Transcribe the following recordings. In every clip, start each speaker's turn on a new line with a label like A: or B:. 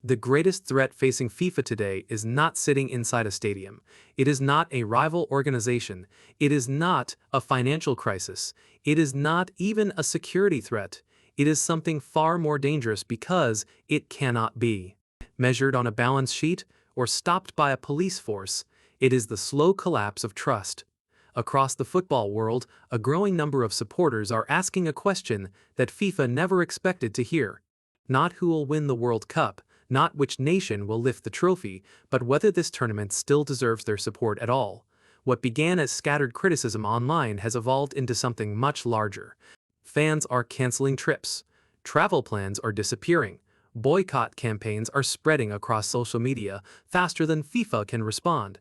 A: The greatest threat facing FIFA today is not sitting inside a stadium. It is not a rival organization. It is not a financial crisis. It is not even a security threat. It is something far more dangerous because it cannot be measured on a balance sheet or stopped by a police force. It is the slow collapse of trust. Across the football world, a growing number of supporters are asking a question that FIFA never expected to hear. Not who will win the World Cup, not which nation will lift the trophy, but whether this tournament still deserves their support at all. What began as scattered criticism online has evolved into something much larger. Fans are canceling trips. Travel plans are disappearing. Boycott campaigns are spreading across social media faster than FIFA can respond.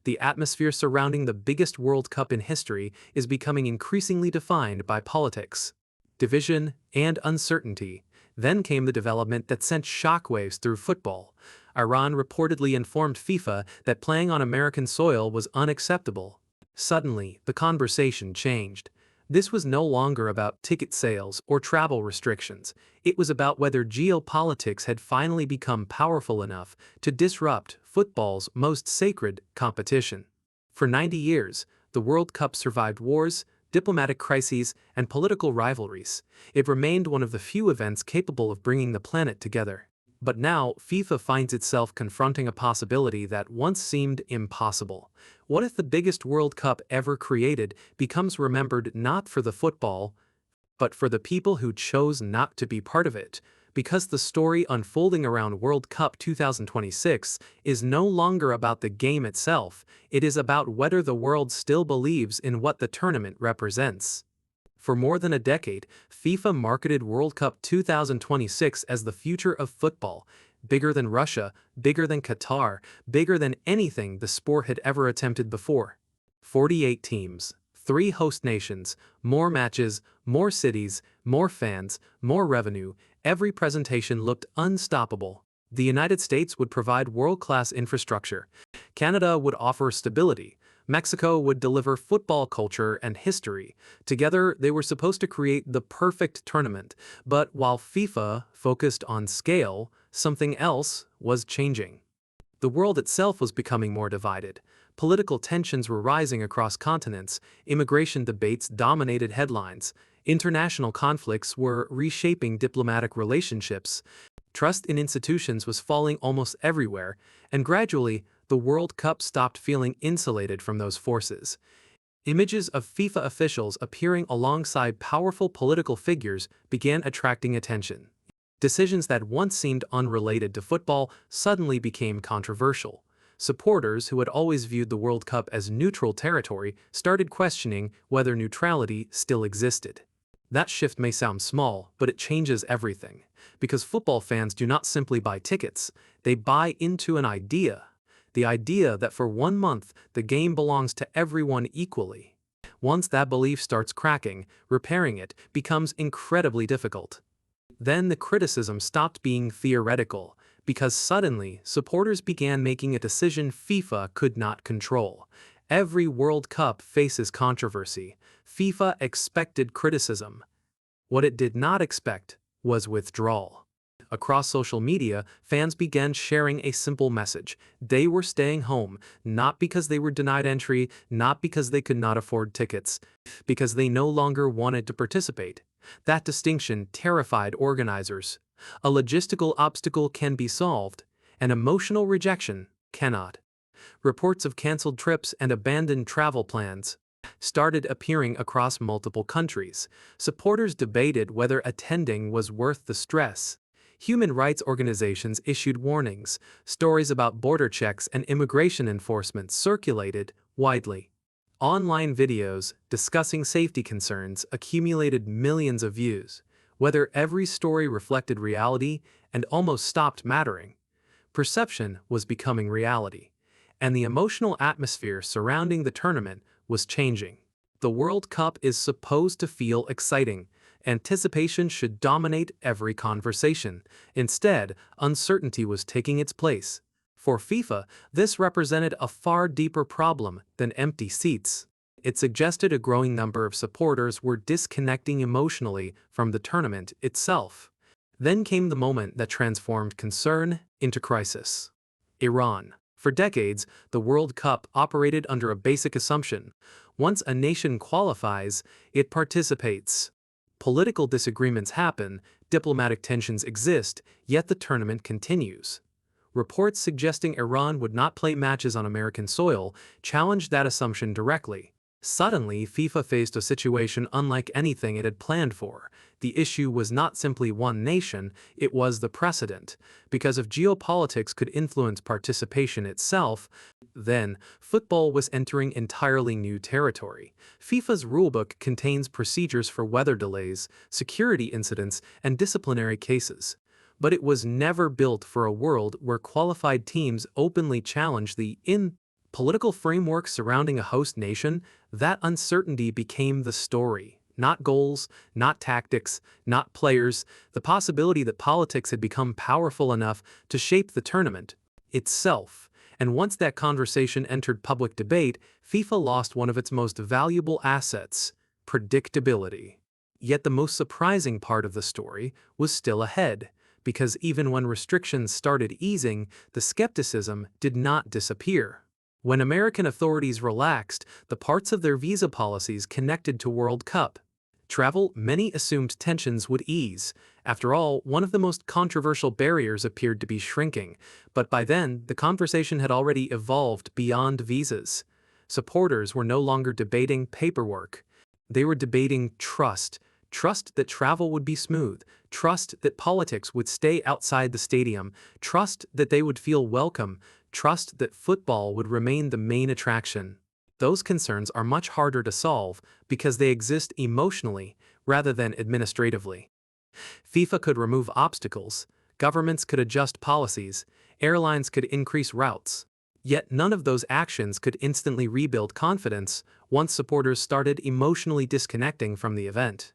A: The atmosphere surrounding the biggest World Cup in history is becoming increasingly defined by politics, division, and uncertainty. Then came the development that sent shockwaves through football. Iran reportedly informed FIFA that playing on American soil was unacceptable. Suddenly, the conversation changed. This was no longer about ticket sales or travel restrictions. It was about whether geopolitics had finally become powerful enough to disrupt football's most sacred competition. For 90 years, the World Cup survived wars, diplomatic crises, and political rivalries. It remained one of the few events capable of bringing the planet together. But now, FIFA finds itself confronting a possibility that once seemed impossible. What if the biggest World Cup ever created becomes remembered not for the football, but for the people who chose not to be part of it? Because the story unfolding around World Cup 2026 is no longer about the game itself, it is about whether the world still believes in what the tournament represents. For more than a decade, FIFA marketed World Cup 2026 as the future of football, bigger than Russia, bigger than Qatar, bigger than anything the sport had ever attempted before. 48 teams, 3 host nations, more matches, more cities, more fans, more revenue. Every presentation looked unstoppable. The United States would provide world-class infrastructure. Canada would offer stability. Mexico would deliver football culture and history. Together, they were supposed to create the perfect tournament. But while FIFA focused on scale, something else was changing. The world itself was becoming more divided. Political tensions were rising across continents. Immigration debates dominated headlines. International conflicts were reshaping diplomatic relationships. Trust in institutions was falling almost everywhere, and gradually, the World Cup stopped feeling insulated from those forces. Images of FIFA officials appearing alongside powerful political figures began attracting attention. Decisions that once seemed unrelated to football suddenly became controversial. Supporters who had always viewed the World Cup as neutral territory started questioning whether neutrality still existed. That shift may sound small, but it changes everything. Because football fans do not simply buy tickets, they buy into an idea. The idea that for 1 month, the game belongs to everyone equally. Once that belief starts cracking, repairing it becomes incredibly difficult. Then the criticism stopped being theoretical, because suddenly supporters began making a decision FIFA could not control. Every World Cup faces controversy. FIFA expected criticism. What it did not expect was withdrawal. Across social media, fans began sharing a simple message. They were staying home, not because they were denied entry, not because they could not afford tickets, because they no longer wanted to participate. That distinction terrified organizers. A logistical obstacle can be solved, an emotional rejection cannot. Reports of canceled trips and abandoned travel plans started appearing across multiple countries. Supporters debated whether attending was worth the stress. Human rights organizations issued warnings. Stories about border checks and immigration enforcement circulated widely. Online videos discussing safety concerns accumulated millions of views. Whether every story reflected reality and almost stopped mattering. Perception was becoming reality, and the emotional atmosphere surrounding the tournament was changing. The World Cup is supposed to feel exciting. Anticipation should dominate every conversation. Instead, uncertainty was taking its place. For FIFA, this represented a far deeper problem than empty seats. It suggested a growing number of supporters were disconnecting emotionally from the tournament itself. Then came the moment that transformed concern into crisis. Iran. For decades, the World Cup operated under a basic assumption. Once a nation qualifies, it participates. Political disagreements happen, diplomatic tensions exist, yet the tournament continues. Reports suggesting Iran would not play matches on American soil challenged that assumption directly. Suddenly, FIFA faced a situation unlike anything it had planned for. The issue was not simply one nation, it was the precedent. Because if geopolitics could influence participation itself, then football was entering entirely new territory. FIFA's rulebook contains procedures for weather delays, security incidents, and disciplinary cases. But it was never built for a world where qualified teams openly challenge the political framework surrounding a host nation. That uncertainty became the story. Not goals, not tactics, not players, the possibility that politics had become powerful enough to shape the tournament itself. And once that conversation entered public debate, FIFA lost one of its most valuable assets: predictability. Yet the most surprising part of the story was still ahead, because even when restrictions started easing, the skepticism did not disappear. When American authorities relaxed the parts of their visa policies connected to World Cup travel, many assumed tensions would ease. After all, one of the most controversial barriers appeared to be shrinking, but by then, the conversation had already evolved beyond visas. Supporters were no longer debating paperwork. They were debating trust. Trust that travel would be smooth, trust that politics would stay outside the stadium, trust that they would feel welcome, trust that football would remain the main attraction. Those concerns are much harder to solve because they exist emotionally rather than administratively. FIFA could remove obstacles, governments could adjust policies, airlines could increase routes. Yet none of those actions could instantly rebuild confidence once supporters started emotionally disconnecting from the event.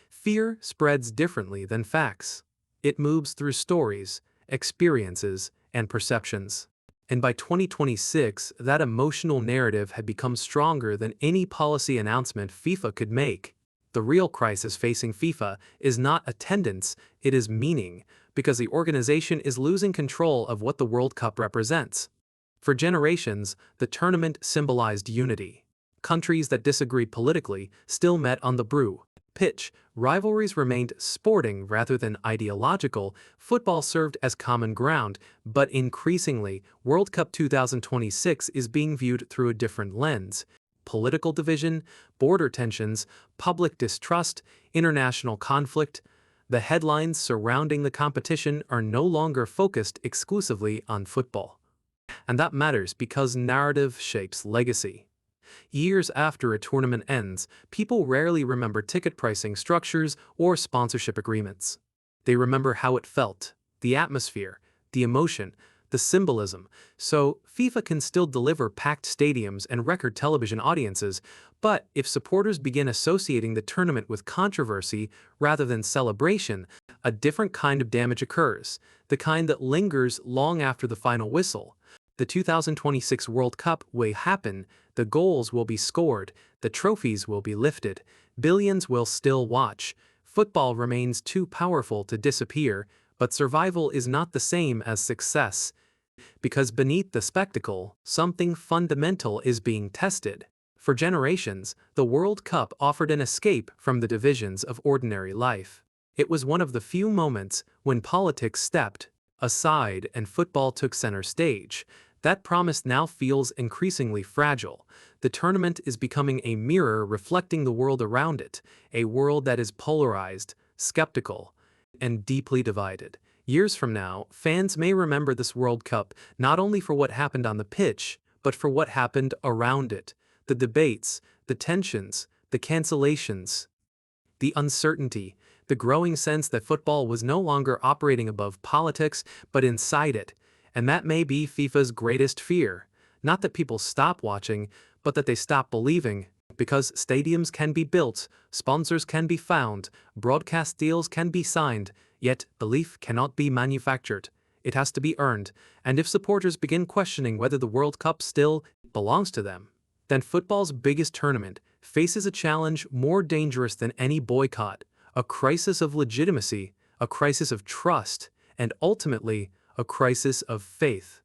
A: Fear spreads differently than facts. It moves through stories, experiences, and perceptions. And by 2026, that emotional narrative had become stronger than any policy announcement FIFA could make. The real crisis facing FIFA is not attendance, it is meaning, because the organization is losing control of what the World Cup represents. For generations, the tournament symbolized unity. Countries that disagreed politically still met on the pitch. Rivalries remained sporting rather than ideological. Football served as common ground, but increasingly, World Cup 2026 is being viewed through a different lens. Political division, border tensions, public distrust, international conflict. The headlines surrounding the competition are no longer focused exclusively on football. And that matters because narrative shapes legacy. Years after a tournament ends, people rarely remember ticket pricing structures or sponsorship agreements. They remember how it felt, the atmosphere, the emotion, the symbolism. So, FIFA can still deliver packed stadiums and record television audiences, but if supporters begin associating the tournament with controversy rather than celebration, a different kind of damage occurs, the kind that lingers long after the final whistle. The 2026 World Cup will happen, the goals will be scored, the trophies will be lifted, billions will still watch. Football remains too powerful to disappear, but survival is not the same as success. Because beneath the spectacle, something fundamental is being tested. For generations, the World Cup offered an escape from the divisions of ordinary life. It was one of the few moments when politics stepped aside and football took center stage. That promise now feels increasingly fragile. The tournament is becoming a mirror reflecting the world around it, a world that is polarized, skeptical, and deeply divided. Years from now, fans may remember this World Cup not only for what happened on the pitch, but for what happened around it. The debates, the tensions, the cancellations, the uncertainty, the growing sense that football was no longer operating above politics, but inside it. And that may be FIFA's greatest fear. Not that people stop watching, but that they stop believing. Because stadiums can be built, sponsors can be found, broadcast deals can be signed, yet belief cannot be manufactured. It has to be earned, and if supporters begin questioning whether the World Cup still belongs to them, then football's biggest tournament faces a challenge more dangerous than any boycott, a crisis of legitimacy, a crisis of trust, and ultimately, a crisis of faith.